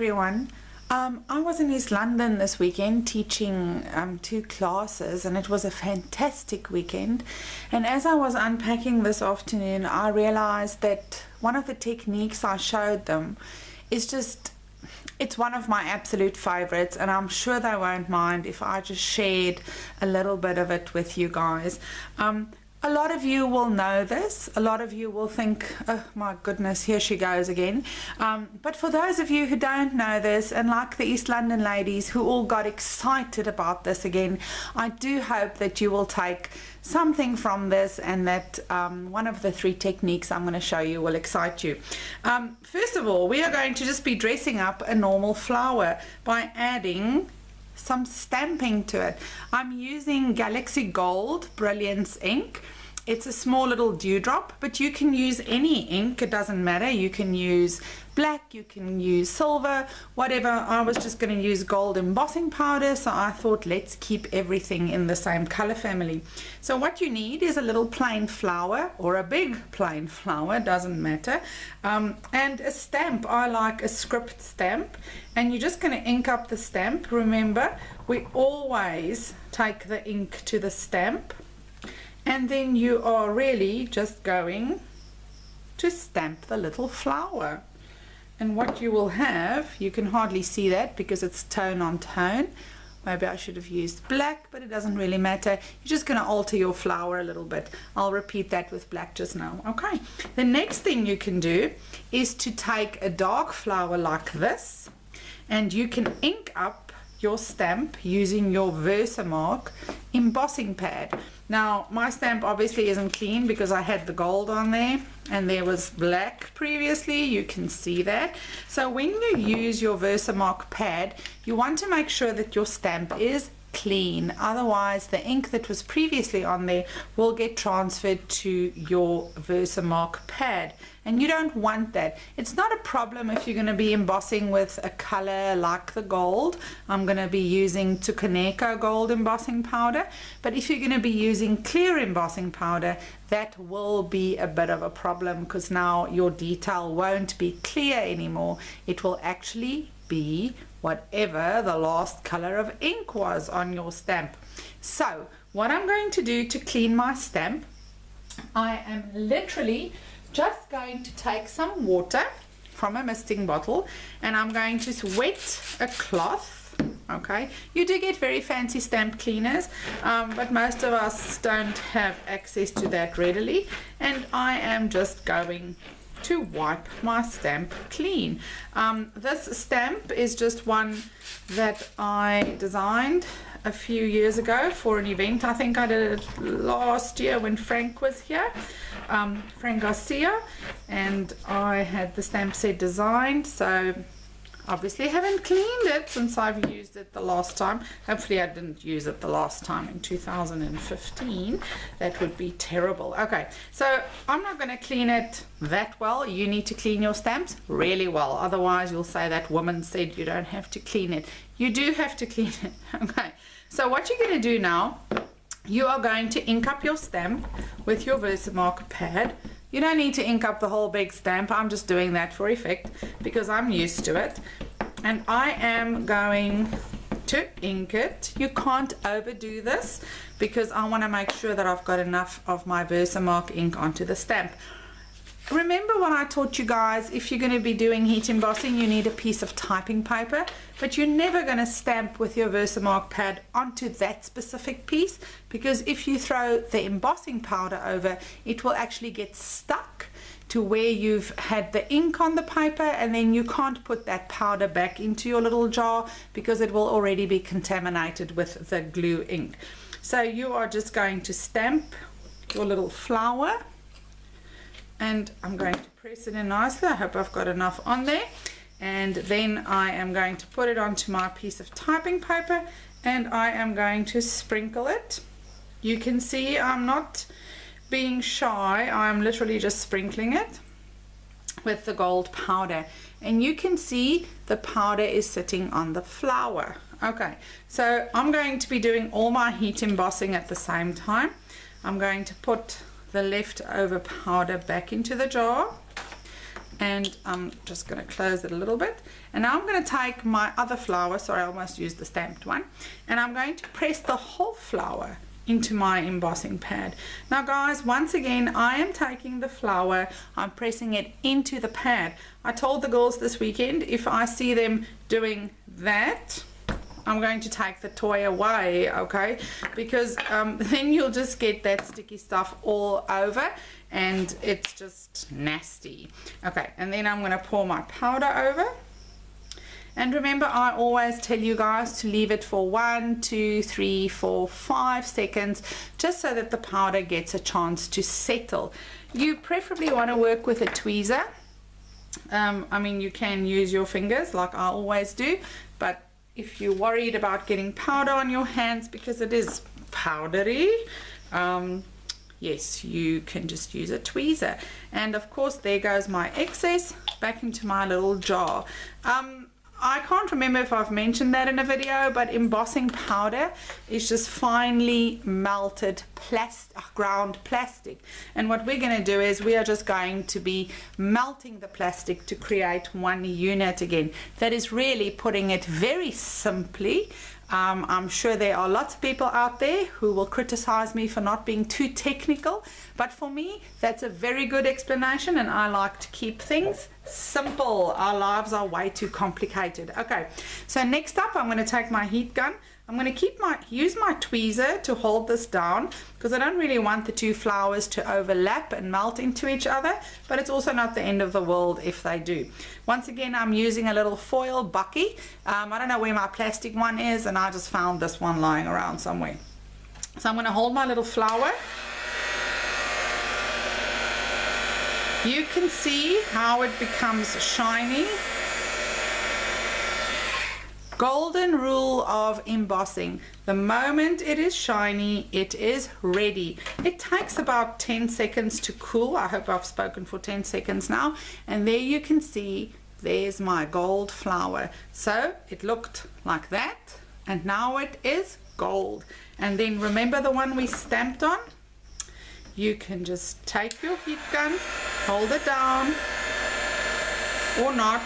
everyone. I was in East London this weekend teaching 2 classes, and it was a fantastic weekend. And as I was unpacking this afternoon, I realized that one of the techniques I showed them is it's one of my absolute favorites, and I'm sure they won't mind if I just shared a little bit of it with you guys. A lot of you will know this. A lot of you will think, oh my goodness, here she goes again. But for those of you who don't know this, and like the East London ladies who all got excited about this again, I do hope that you will take something from this, and that one of the 3 techniques I'm going to show you will excite you. First of all, we are going to just be dressing up a normal flower by adding some stamping to it. I'm using Galaxy Gold Brilliance ink. It's a small little dewdrop, but you can use any ink, it doesn't matter. You can use black, you can use silver, whatever. I was just going to use gold embossing powder, so I thought let's keep everything in the same color family. So what you need is a little plain flower, or a big plain flower, doesn't matter, and a stamp. I like a script stamp, and you're just going to ink up the stamp. Remember, we always take the ink to the stamp, and then you are really just going to stamp the little flower. And what you will have, you can hardly see that because it's tone on tone. Maybe I should have used black, but it doesn't really matter. You're just going to alter your flower a little bit. I'll repeat that with black just now. Okay, the next thing you can do is to take a dark flower like this, and you can ink up your stamp using your Versamark embossing pad. Now my stamp obviously isn't clean because I had the gold on there and there was black previously, you can see that. So when you use your Versamark pad, you want to make sure that your stamp is clean, otherwise the ink that was previously on there will get transferred to your Versamark pad, and you don't want that. It's not a problem if you're going to be embossing with a color like the gold. I'm going to be using Tsukineko gold embossing powder, but if you're going to be using clear embossing powder, that will be a bit of a problem, because now your detail won't be clear anymore. It will actually be whatever the last color of ink was on your stamp. So what I'm going to do to clean my stamp, I am literally just going to take some water from a misting bottle, and I'm going to wet a cloth. Okay, you do get very fancy stamp cleaners, but most of us don't have access to that readily, and I am just going to wipe my stamp clean. This stamp is just one that I designed a few years ago for an event. I think I did it last year when Frank was here, Frank Garcia, and I had the stamp set designed. So obviously haven't cleaned it since I've used it the last time. Hopefully I didn't use it the last time in 2015. That would be terrible. Okay, so I'm not going to clean it that well. You need to clean your stamps really well, otherwise you'll say that woman said you don't have to clean it. You do have to clean it. Okay, so what you're going to do now, you are going to ink up your stamp with your Versamark pad. You don't need to ink up the whole big stamp. I'm just doing that for effect because I'm used to it. And I am going to ink it. You can't overdo this because I want to make sure that I've got enough of my Versamark ink onto the stamp. Remember when I taught you guys, if you're going to be doing heat embossing, you need a piece of typing paper, but you're never going to stamp with your Versamark pad onto that specific piece, because if you throw the embossing powder over, it will actually get stuck to where you've had the ink on the paper, and then you can't put that powder back into your little jar because it will already be contaminated with the glue ink. So you are just going to stamp your little flower, and I'm going to press it in nicely. I hope I've got enough on there, and then I am going to put it onto my piece of typing paper, and I am going to sprinkle it. You can see I'm not being shy, I'm literally just sprinkling it with the gold powder, and you can see the powder is sitting on the flower. Okay, so I'm going to be doing all my heat embossing at the same time. I'm going to put the leftover powder back into the jar, And I'm just going to close it a little bit. And now I'm going to take my other flower, sorry, I almost used the stamped one, and I'm going to press the whole flower into my embossing pad. Now guys, once again, I am taking the flower, I'm pressing it into the pad. I told the girls this weekend, if I see them doing that, I'm going to take the toy away, okay? Because then you'll just get that sticky stuff all over and it's just nasty. Okay, and then I'm going to pour my powder over. And remember, I always tell you guys to leave it for 1, 2, 3, 4, 5 seconds, just so that the powder gets a chance to settle. You preferably want to work with a tweezer. I mean, you can use your fingers like I always do, but if you're worried about getting powder on your hands because it is powdery, yes, you can just use a tweezer. And of course, there goes my excess back into my little jar. I can't remember if I've mentioned that in a video, but embossing powder is just finely melted ground plastic. And what we're going to do is we are just going to be melting the plastic to create one unit again. That is really putting it very simply. I'm sure there are lots of people out there who will criticize me for not being too technical, but for me that's a very good explanation, and I like to keep things simple. Our lives are way too complicated. Okay, so next up I'm going to take my heat gun. I'm going to use my tweezer to hold this down because I don't really want the two flowers to overlap and melt into each other, but it's also not the end of the world if they do. Once again, I'm using a little foil bucky. I don't know where my plastic one is, and I just found this one lying around somewhere. So I'm going to hold my little flower. You can see how it becomes shiny. Golden rule of embossing: the moment it is shiny, it is ready. It takes about 10 seconds to cool. I hope I've spoken for 10 seconds now. And there you can see, there's my gold flower. So it looked like that, and now it is gold. And then remember the one we stamped on? You can just take your heat gun, hold it down, or not.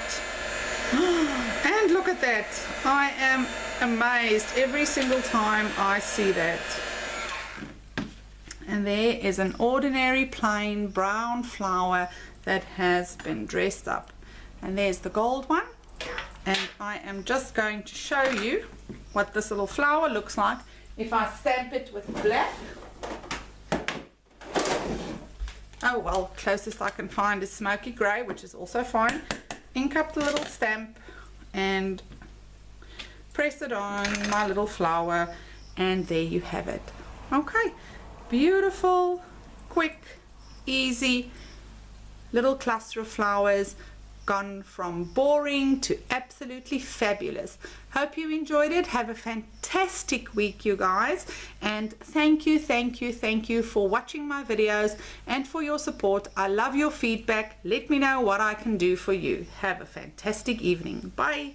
And look at that. I am amazed every single time I see that. And there is an ordinary plain brown flower that has been dressed up. And there's the gold one. And I am just going to show you what this little flower looks like if I stamp it with black. Oh well, closest I can find is smoky grey, which is also fine. Ink up the little stamp and press it on my little flower, and there you have it. Okay, beautiful, quick, easy little cluster of flowers, gone from boring to absolutely fabulous. Hope you enjoyed it. Have a fantastic week, you guys, and thank you for watching my videos and for your support. I love your feedback. Let me know what I can do for you. Have a fantastic evening. Bye.